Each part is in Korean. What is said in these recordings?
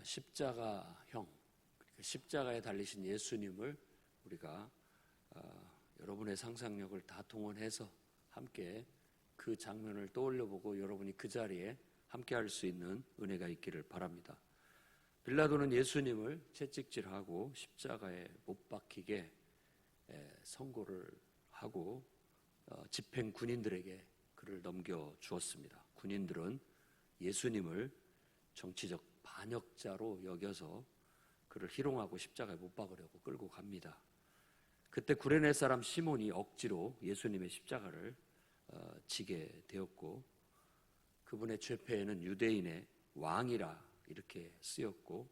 십자가형, 십자가에 달리신 예수님을 우리가 여러분의 상상력을 다 동원해서 함께 그 장면을 떠올려보고 여러분이 그 자리에 함께 할 수 있는 은혜가 있기를 바랍니다. 빌라도는 예수님을 채찍질하고 십자가에 못 박히게 선고를 하고 집행 군인들에게 그를 넘겨주었습니다. 군인들은 예수님을 정치적 반역자로 여겨서 그를 희롱하고 십자가에 못 박으려고 끌고 갑니다. 그때 구레네 사람 시몬이 억지로 예수님의 십자가를 지게 되었고, 그분의 죄패에는 유대인의 왕이라 이렇게 쓰였고,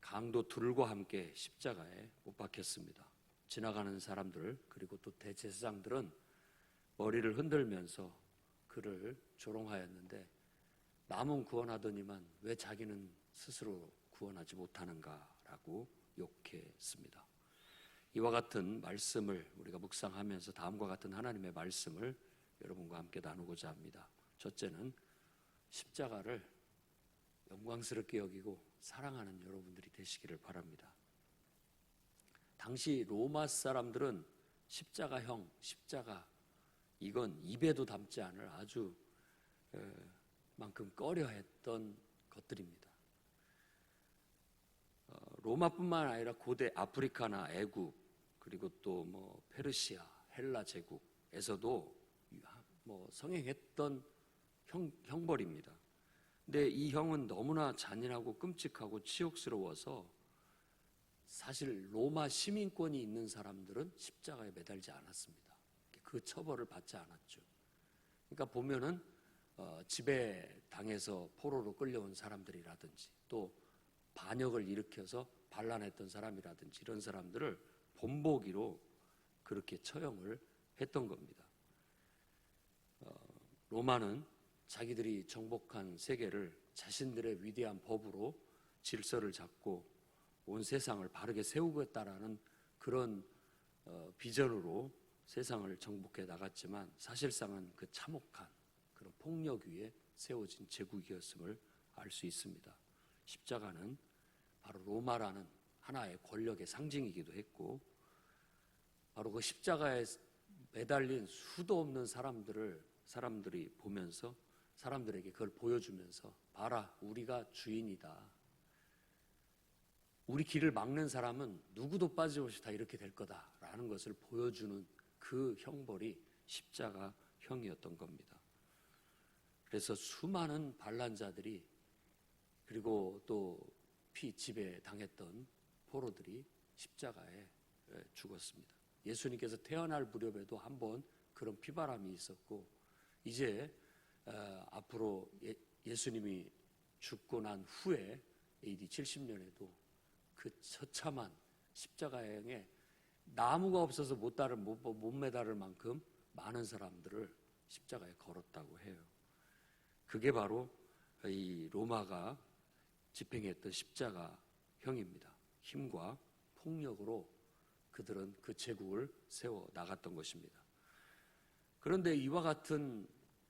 강도 둘과 함께 십자가에 못 박혔습니다. 지나가는 사람들 그리고 또 대제사장들은 머리를 흔들면서 그를 조롱하였는데, 남은 구원하더니만 왜 자기는 스스로 구원하지 못하는가라고 욕했습니다. 이와 같은 말씀을 우리가 묵상하면서 다음과 같은 하나님의 말씀을 여러분과 함께 나누고자 합니다. 첫째는 십자가를 영광스럽게 여기고 사랑하는 여러분들이 되시기를 바랍니다. 당시 로마 사람들은 십자가형, 십자가, 이건 입에도 담지 않을 아주 만큼 꺼려했던 것들입니다. 로마뿐만 아니라 고대 아프리카나 애국, 그리고 또 페르시아, 헬라 제국에서도 성행했던 형벌입니다. 근데 이 형은 너무나 잔인하고 끔찍하고 치욕스러워서 사실 로마 시민권이 있는 사람들은 십자가에 매달지 않았습니다. 그 처벌을 받지 않았죠. 그러니까 보면은 지배당해서 포로로 끌려온 사람들이라든지 또 반역을 일으켜서 반란했던 사람이라든지 이런 사람들을 본보기로 그렇게 처형을 했던 겁니다. 로마는 자기들이 정복한 세계를 자신들의 위대한 법으로 질서를 잡고 온 세상을 바르게 세우겠다라는 그런 비전으로 세상을 정복해 나갔지만, 사실상은 그 참혹한 그런 폭력 위에 세워진 제국이었음을 알 수 있습니다. 십자가는 바로 로마라는 하나의 권력의 상징이기도 했고, 바로 그 십자가에 매달린 수도 없는 사람들이 보면서 사람들에게 그걸 보여주면서, 봐라, 우리가 주인이다. 우리 길을 막는 사람은 누구도 빠짐없이 다 이렇게 될 거다라는 것을 보여주는 그 형벌이 십자가형이었던 겁니다. 그래서 수많은 반란자들이, 그리고 또 피지배 당했던 포로들이 십자가에 죽었습니다. 예수님께서 태어날 무렵에도 한번 그런 피바람이 있었고, 이제 앞으로 예수님이 죽고 난 후에 AD 70년에도 그 처참한 십자가형에 나무가 없어서 못 매달을 만큼 많은 사람들을 십자가에 걸었다고 해요. 그게 바로 이 로마가 집행했던 십자가형입니다. 힘과 폭력으로 그들은 그 제국을 세워 나갔던 것입니다. 그런데 이와 같은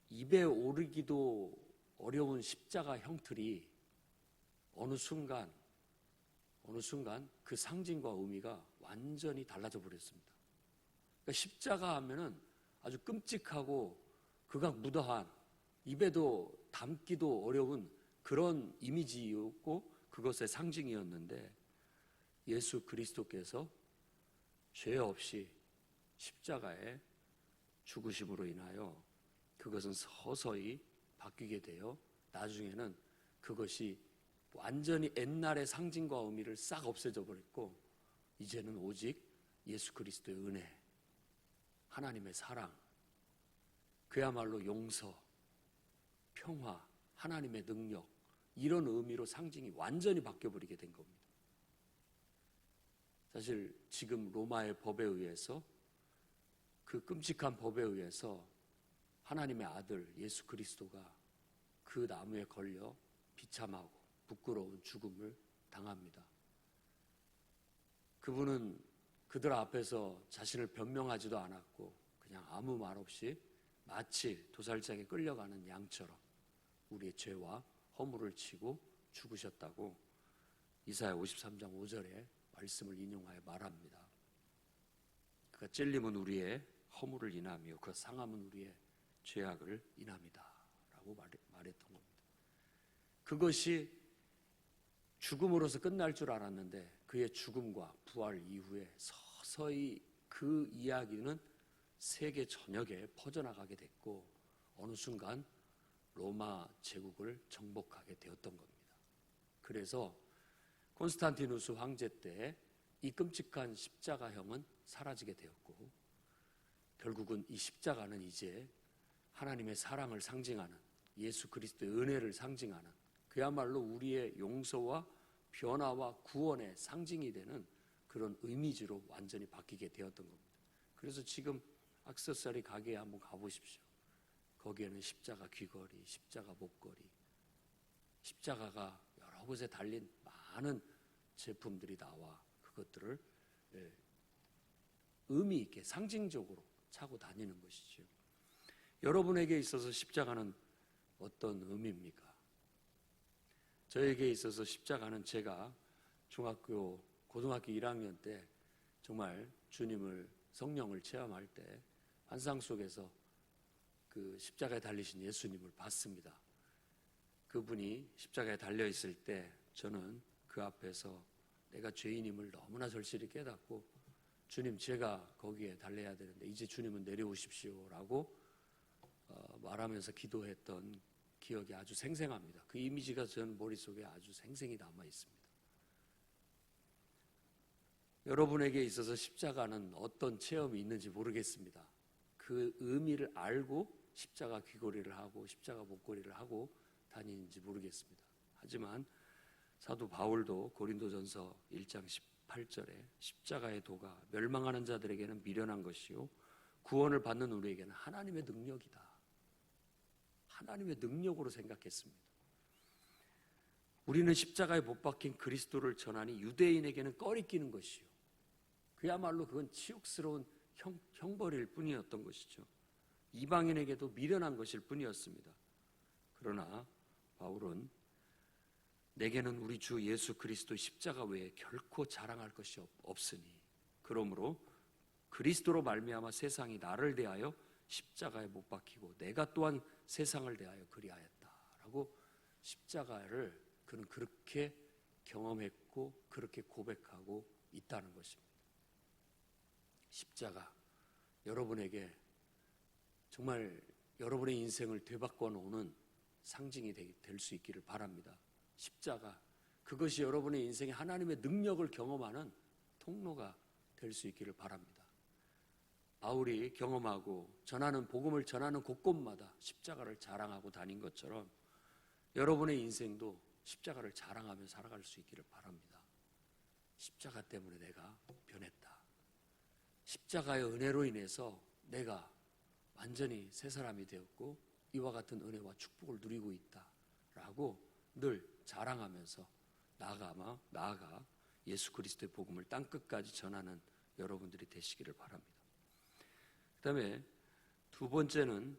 입에 오르기도 어려운 십자가 형틀이 어느 순간 그 상징과 의미가 완전히 달라져 버렸습니다. 그러니까 십자가 하면은 아주 끔찍하고 극악무도한, 입에도 담기도 어려운 그런 이미지였고 그것의 상징이었는데, 예수 그리스도께서 죄 없이 십자가에 죽으심으로 인하여 그것은 서서히 바뀌게 되어 나중에는 그것이 완전히 옛날의 상징과 의미를 싹 없애져 버렸고, 이제는 오직 예수 그리스도의 은혜, 하나님의 사랑, 그야말로 용서, 평화, 하나님의 능력, 이런 의미로 상징이 완전히 바뀌어버리게 된 겁니다. 사실 지금 로마의 법에 의해서, 그 끔찍한 법에 의해서 하나님의 아들 예수 그리스도가 그 나무에 걸려 비참하고 부끄러운 죽음을 당합니다. 그분은 그들 앞에서 자신을 변명하지도 않았고 그냥 아무 말 없이 마치 도살장에 끌려가는 양처럼 우리의 죄와 허물을 치고 죽으셨다고 이사야 53장 5절에 말씀을 인용하여 말합니다. 그가 찔림은 우리의 허물을 인하며 그 상함은 우리의 죄악을 인함이다 라고 말했던 겁니다. 그것이 죽음으로서 끝날 줄 알았는데 그의 죽음과 부활 이후에 서서히 그 이야기는 세계 전역에 퍼져나가게 됐고 어느 순간 로마 제국을 정복하게 되었던 겁니다. 그래서 콘스탄티누스 황제 때 이 끔찍한 십자가형은 사라지게 되었고 결국은 이 십자가는 이제 하나님의 사랑을 상징하는 예수 그리스도의 은혜를 상징하는 그야말로 우리의 용서와 변화와 구원의 상징이 되는 그런 이미지로 완전히 바뀌게 되었던 겁니다. 그래서 지금 액세서리 가게에 한번 가보십시오. 거기에는 십자가 귀걸이, 십자가 목걸이, 십자가가 여러 곳에 달린 많은 제품들이 나와 그것들을 의미 있게 상징적으로 차고 다니는 것이죠. 여러분에게 있어서 십자가는 어떤 의미입니까? 저에게 있어서 십자가는 제가 중학교, 고등학교 1학년 때 정말 주님을, 성령을 체험할 때 환상 속에서 그 십자가에 달리신 예수님을 봤습니다. 그분이 십자가에 달려있을 때 저는 그 앞에서 내가 죄인임을 너무나 절실히 깨닫고 주님 제가 거기에 달려야 되는데 이제 주님은 내려오십시오 라고 말하면서 기도했던 기억이 아주 생생합니다. 그 이미지가 전 머릿속에 아주 생생히 남아 있습니다. 여러분에게 있어서 십자가는 어떤 체험이 있는지 모르겠습니다. 그 의미를 알고 십자가 귀걸이를 하고 십자가 목걸이를 하고 다니는지 모르겠습니다. 하지만 사도 바울도 고린도전서 1장 18절에 십자가의 도가 멸망하는 자들에게는 미련한 것이요 구원을 받는 우리에게는 하나님의 능력이다. 하나님의 능력으로 생각했습니다. 우리는 십자가에 못 박힌 그리스도를 전하니 유대인에게는 꺼리끼는 것이요 그야말로 그건 치욕스러운 형벌일 뿐이었던 것이죠. 이방인에게도 미련한 것일 뿐이었습니다. 그러나 바울은 내게는 우리 주 예수 그리스도의 십자가 외에 결코 자랑할 것이 없으니 그러므로 그리스도로 말미암아 세상이 나를 대하여 십자가에 못 박히고 내가 또한 세상을 대하여 그리하였다라고 십자가를 그는 그렇게 경험했고 그렇게 고백하고 있다는 것입니다. 십자가 여러분에게 정말 여러분의 인생을 되바꿔 놓는 상징이 될 수 있기를 바랍니다. 십자가 그것이 여러분의 인생에 하나님의 능력을 경험하는 통로가 될 수 있기를 바랍니다. 바울이 경험하고 전하는 복음을 전하는 곳곳마다 십자가를 자랑하고 다닌 것처럼 여러분의 인생도 십자가를 자랑하며 살아갈 수 있기를 바랍니다. 십자가 때문에 내가 변했다. 십자가의 은혜로 인해서 내가 완전히 새 사람이 되었고 이와 같은 은혜와 축복을 누리고 있다라고 늘 자랑하면서 나아가 예수 그리스도의 복음을 땅끝까지 전하는 여러분들이 되시기를 바랍니다. 그 다음에 두 번째는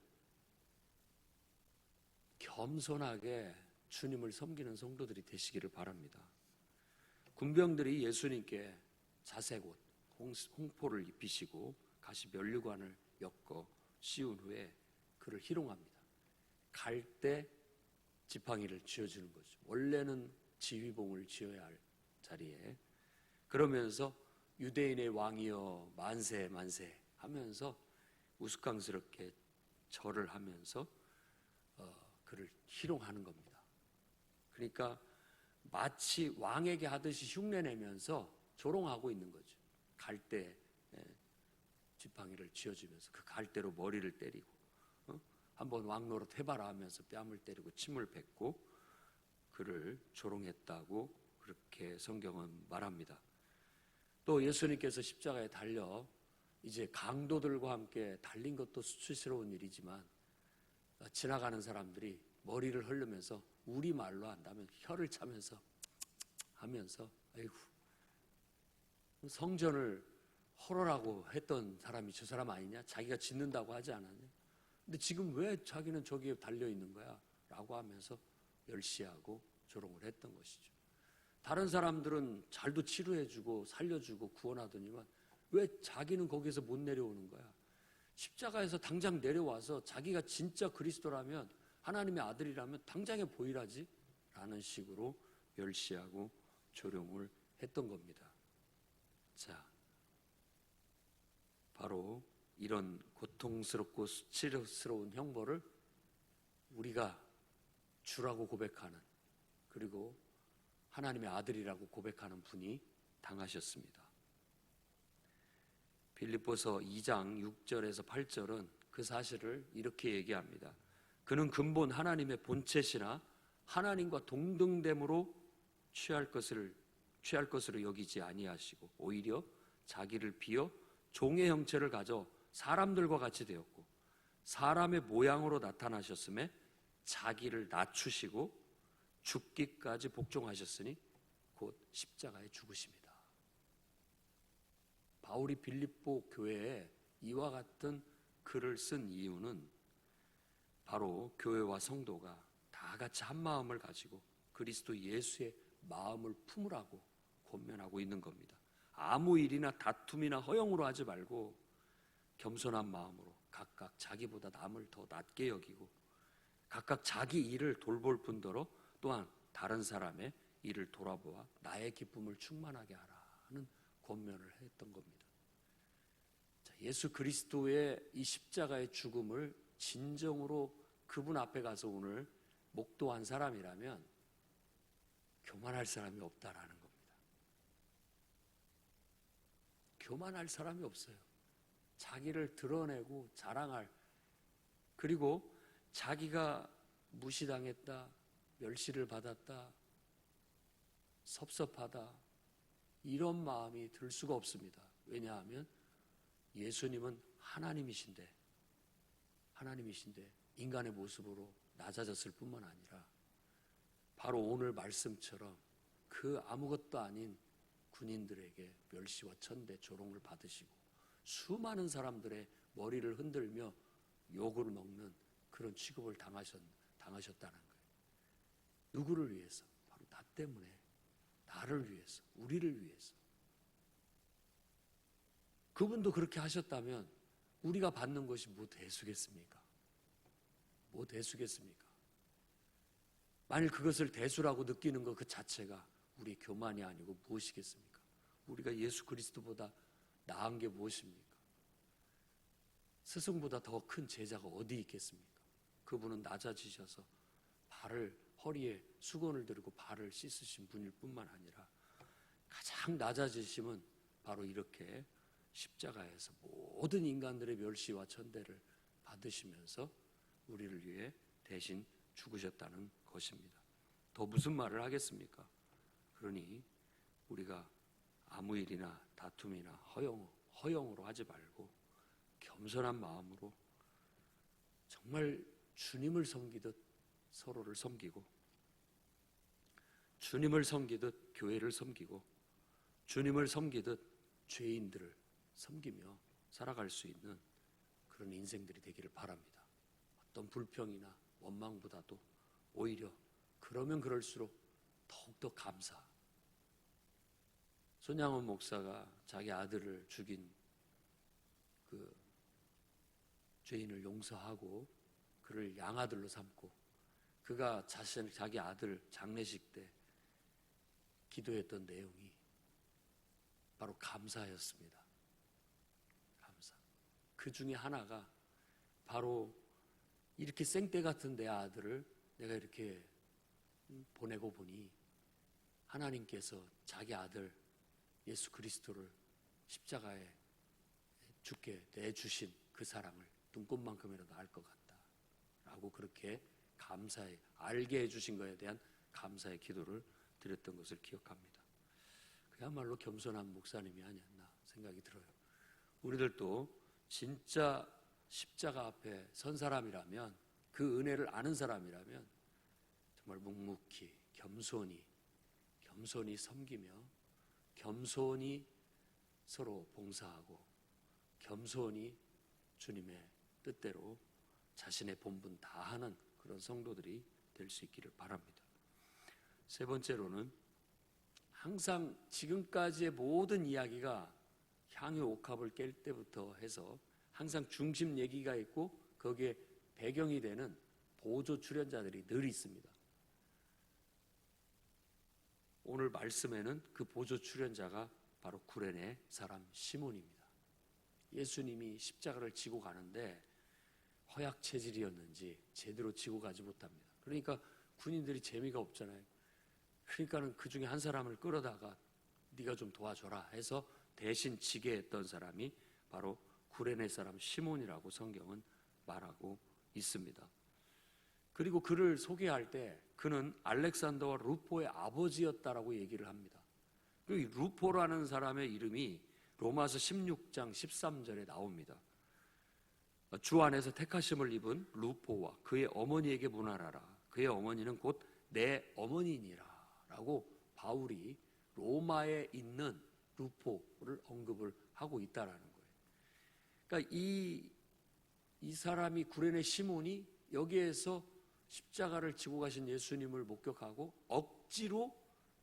겸손하게 주님을 섬기는 성도들이 되시기를 바랍니다. 군병들이 예수님께 자색 옷, 홍포를 입히시고 가시 면류관을 엮어 씌운 후에 그를 희롱합니다. 갈대 지팡이를 쥐어주는 거죠. 원래는 지휘봉을 쥐어야 할 자리에 그러면서 유대인의 왕이여 만세 만세 하면서 우스꽝스럽게 절을 하면서 그를 희롱하는 겁니다. 그러니까 마치 왕에게 하듯이 흉내내면서 조롱하고 있는 거죠. 갈대 지팡이를 쥐어주면서 그 갈대로 머리를 때리고 한번 왕노릇 해봐라 하면서 뺨을 때리고 침을 뱉고 그를 조롱했다고 그렇게 성경은 말합니다. 또 예수님께서 십자가에 달려 이제 강도들과 함께 달린 것도 수치스러운 일이지만 지나가는 사람들이 머리를 흐르면서 우리말로 한다면 혀를 차면서 하면서 아이고 성전을 헐어라고 했던 사람이 저 사람 아니냐? 자기가 짓는다고 하지 않았냐? 근데 지금 왜 자기는 저기에 달려있는 거야? 라고 하면서 멸시하고 조롱을 했던 것이죠. 다른 사람들은 잘도 치료해주고 살려주고 구원하더니만 왜 자기는 거기서 못 내려오는 거야? 십자가에서 당장 내려와서 자기가 진짜 그리스도라면, 하나님의 아들이라면 당장에 보이라지? 라는 식으로 멸시하고 조롱을 했던 겁니다. 자, 바로 이런 고통스럽고 수치스러운 형벌을 우리가 주라고 고백하는, 그리고 하나님의 아들이라고 고백하는 분이 당하셨습니다. 빌립보서 2장 6절에서 8절은 그 사실을 이렇게 얘기합니다. 그는 근본 하나님의 본체시나 하나님과 동등됨으로 취할 것으로 여기지 아니하시고 오히려 자기를 비어 종의 형체를 가져 사람들과 같이 되었고 사람의 모양으로 나타나셨음에 자기를 낮추시고 죽기까지 복종하셨으니 곧 십자가에 죽으십니다. 바울이 빌립보 교회에 이와 같은 글을 쓴 이유는 바로 교회와 성도가 다 같이 한 마음을 가지고 그리스도 예수의 마음을 품으라고 권면하고 있는 겁니다. 아무 일이나 다툼이나 허영으로 하지 말고 겸손한 마음으로 각각 자기보다 남을 더 낮게 여기고 각각 자기 일을 돌볼 뿐더러 또한 다른 사람의 일을 돌아보아 나의 기쁨을 충만하게 하라는 권면을 했던 겁니다. 자, 예수 그리스도의 이 십자가의 죽음을 진정으로 그분 앞에 가서 오늘 목도한 사람이라면 교만할 사람이 없다라는 겁니다. 교만할 사람이 없어요. 자기를 드러내고 자랑할, 그리고 자기가 무시당했다, 멸시를 받았다, 섭섭하다, 이런 마음이 들 수가 없습니다. 왜냐하면 예수님은 하나님이신데 인간의 모습으로 낮아졌을 뿐만 아니라 바로 오늘 말씀처럼 그 아무것도 아닌 군인들에게 멸시와 천대, 조롱을 받으시고 수많은 사람들의 머리를 흔들며 욕을 먹는 그런 취급을 당하셨다는 거예요. 누구를 위해서? 바로 나 때문에, 나를 위해서, 우리를 위해서. 그분도 그렇게 하셨다면 우리가 받는 것이 뭐 대수겠습니까? 뭐 대수겠습니까? 만일 그것을 대수라고 느끼는 것 그 자체가 우리 교만이 아니고 무엇이겠습니까? 우리가 예수 그리스도보다 나은 게 무엇입니까? 스승보다 더 큰 제자가 어디 있겠습니까? 그분은 낮아지셔서 허리에 수건을 들고 발을 씻으신 분일 뿐만 아니라 가장 낮아지심은 바로 이렇게 십자가에서 모든 인간들의 멸시와 천대를 받으시면서 우리를 위해 대신 죽으셨다는 것입니다. 더 무슨 말을 하겠습니까? 그러니 우리가 아무 일이나 다툼이나 허영으로 하지 말고 겸손한 마음으로 정말 주님을 섬기듯 서로를 섬기고 주님을 섬기듯 교회를 섬기고 주님을 섬기듯 죄인들을 섬기며 살아갈 수 있는 그런 인생들이 되기를 바랍니다. 어떤 불평이나 원망보다도 오히려 그러면 그럴수록 더욱더 감사. 손양원 목사가 자기 아들을 죽인 그 죄인을 용서하고 그를 양아들로 삼고 그가 자기 아들 장례식 때 기도했던 내용이 바로 감사였습니다. 감사. 그 중에 하나가 바로 이렇게 생떼 같은 내 아들을 내가 이렇게 보내고 보니 하나님께서 자기 아들 예수 그리스도를 십자가에 죽게 내주신 그 사랑을 눈꽃만큼이라도 알 것 같다 라고 그렇게 알게 해주신 것에 대한 감사의 기도를 드렸던 것을 기억합니다. 그야말로 겸손한 목사님이 아니었나 생각이 들어요. 우리들도 진짜 십자가 앞에 선 사람이라면, 그 은혜를 아는 사람이라면 정말 묵묵히 겸손히 섬기며 겸손히 서로 봉사하고 겸손히 주님의 뜻대로 자신의 본분 다하는 그런 성도들이 될 수 있기를 바랍니다. 세 번째로는 항상 지금까지의 모든 이야기가 향유 옥합을 깰 때부터 해서 항상 중심 얘기가 있고 거기에 배경이 되는 보조 출연자들이 늘 있습니다. 오늘 말씀에는 그 보조 출연자가 바로 구레네 사람 시몬입니다. 예수님이 십자가를 지고 가는데 허약 체질이었는지 제대로 지고 가지 못합니다. 그러니까 군인들이 재미가 없잖아요. 그러니까는 그 중에 한 사람을 끌어다가 네가 좀 도와줘라 해서 대신 지게 했던 사람이 바로 구레네 사람 시몬이라고 성경은 말하고 있습니다. 그리고 그를 소개할 때 그는 알렉산더와 루포의 아버지였다라고 얘기를 합니다. 그 루포라는 사람의 이름이 로마서 16장 13절에 나옵니다. 주 안에서 택하심을 입은 루포와 그의 어머니에게 문안하라. 그의 어머니는 곧 내 어머니니라 라고 바울이 로마에 있는 루포를 언급을 하고 있다라는 거예요. 그러니까 이 사람이 구레네 시몬이 여기에서 십자가를 지고 가신 예수님을 목격하고 억지로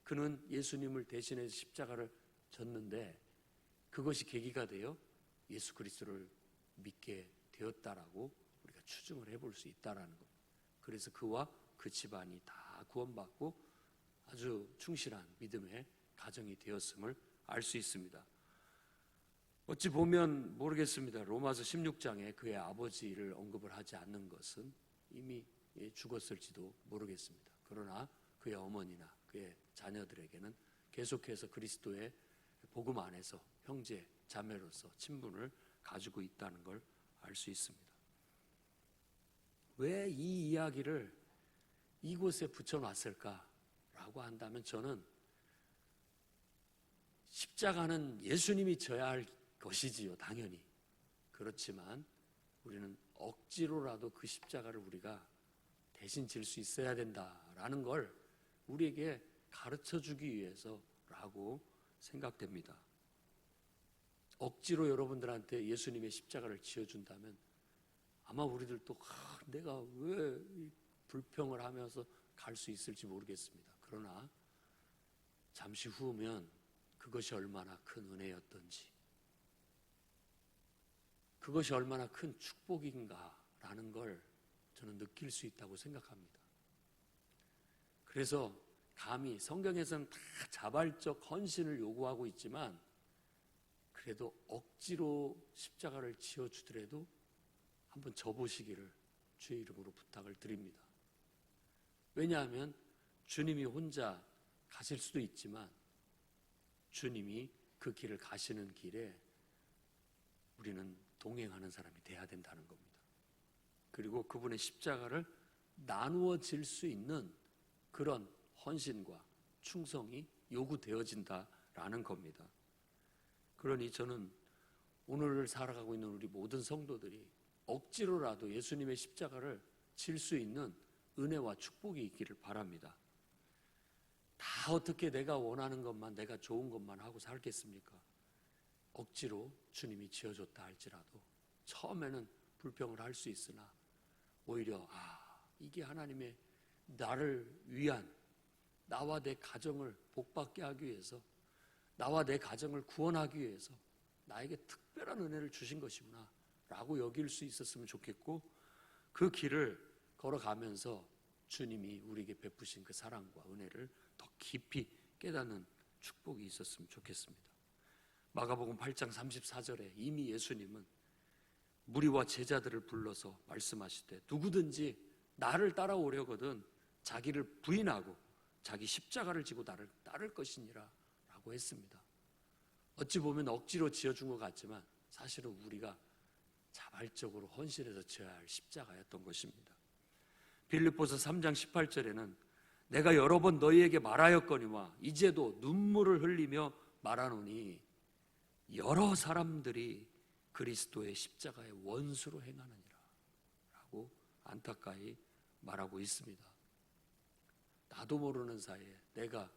그는 예수님을 대신해서 십자가를 졌는데 그것이 계기가 되어 예수 그리스도를 믿게 되었다라고 우리가 추정을 해볼 수 있다라는 겁니다. 그래서 그와 그 집안이 다 구원받고 아주 충실한 믿음의 가정이 되었음을 알 수 있습니다. 어찌 보면 모르겠습니다. 로마서 16장에 그의 아버지를 언급을 하지 않는 것은 이미 죽었을지도 모르겠습니다. 그러나 그의 어머니나 그의 자녀들에게는 계속해서 그리스도의 복음 안에서 형제, 자매로서 친분을 가지고 있다는 걸 알 수 있습니다. 왜 이 이야기를 이곳에 붙여놨을까라고 한다면 저는 십자가는 예수님이 져야 할 것이지요. 당연히. 그렇지만 우리는 억지로라도 그 십자가를 우리가 대신 질 수 있어야 된다라는 걸 우리에게 가르쳐주기 위해서라고 생각됩니다. 억지로 여러분들한테 예수님의 십자가를 지어준다면 아마 우리들도 내가 왜 불평을 하면서 갈 수 있을지 모르겠습니다. 그러나 잠시 후면 그것이 얼마나 큰 은혜였던지 그것이 얼마나 큰 축복인가라는 걸 저는 느낄 수 있다고 생각합니다. 그래서 감히 성경에서는 다 자발적 헌신을 요구하고 있지만 그래도 억지로 십자가를 지어주더라도 한번 져보시기를 주의 이름으로 부탁을 드립니다. 왜냐하면 주님이 혼자 가실 수도 있지만 주님이 그 길을 가시는 길에 우리는 동행하는 사람이 돼야 된다는 겁니다. 그리고 그분의 십자가를 나누어 질 수 있는 그런 헌신과 충성이 요구되어진다라는 겁니다. 그러니 저는 오늘을 살아가고 있는 우리 모든 성도들이 억지로라도 예수님의 십자가를 질 수 있는 은혜와 축복이 있기를 바랍니다. 다 어떻게 내가 원하는 것만, 내가 좋은 것만 하고 살겠습니까? 억지로 주님이 지어줬다 할지라도 처음에는 불평을 할 수 있으나 오히려 이게 하나님의 나를 위한, 나와 내 가정을 복받게 하기 위해서, 나와 내 가정을 구원하기 위해서 나에게 특별한 은혜를 주신 것이구나 라고 여길 수 있었으면 좋겠고, 그 길을 걸어가면서 주님이 우리에게 베푸신 그 사랑과 은혜를 더 깊이 깨닫는 축복이 있었으면 좋겠습니다. 마가복음 8장 34절에 이미 예수님은 무리와 제자들을 불러서 말씀하시되 누구든지 나를 따라오려거든 자기를 부인하고 자기 십자가를 지고 나를 따를 것이니라 라고 했습니다. 어찌 보면 억지로 지어준 것 같지만 사실은 우리가 자발적으로 헌신해서 지어야 할 십자가였던 것입니다. 빌립보서 3장 18절에는 내가 여러 번 너희에게 말하였거니와 이제도 눈물을 흘리며 말하노니 여러 사람들이 그리스도의 십자가의 원수로 행하느니라 라고 안타까이 말하고 있습니다. 나도 모르는 사이에 내가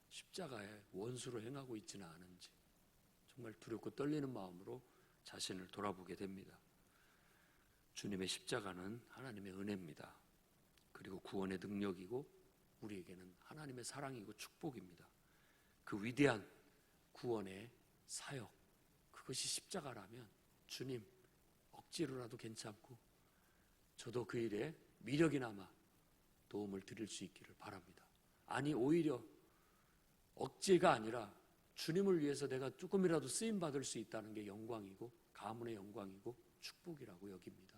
십자가의 원수로 행하고 있지는 않은지 정말 두렵고 떨리는 마음으로 자신을 돌아보게 됩니다. 주님의 십자가는 하나님의 은혜입니다. 그리고 구원의 능력이고 우리에게는 하나님의 사랑이고 축복입니다. 그 위대한 구원의 사역, 그것이 십자가라면 주님 억지로라도 괜찮고 저도 그 일에 미력이나마 도움을 드릴 수 있기를 바랍니다. 아니 오히려 억지가 아니라 주님을 위해서 내가 조금이라도 쓰임받을 수 있다는 게 영광이고 가문의 영광이고 축복이라고 여깁니다.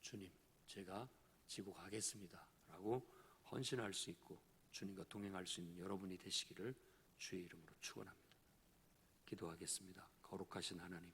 주님, 제가 지고 가겠습니다 라고 헌신할 수 있고 주님과 동행할 수 있는 여러분이 되시기를 주의 이름으로 축원합니다. 기도하겠습니다. 거룩하신 하나님,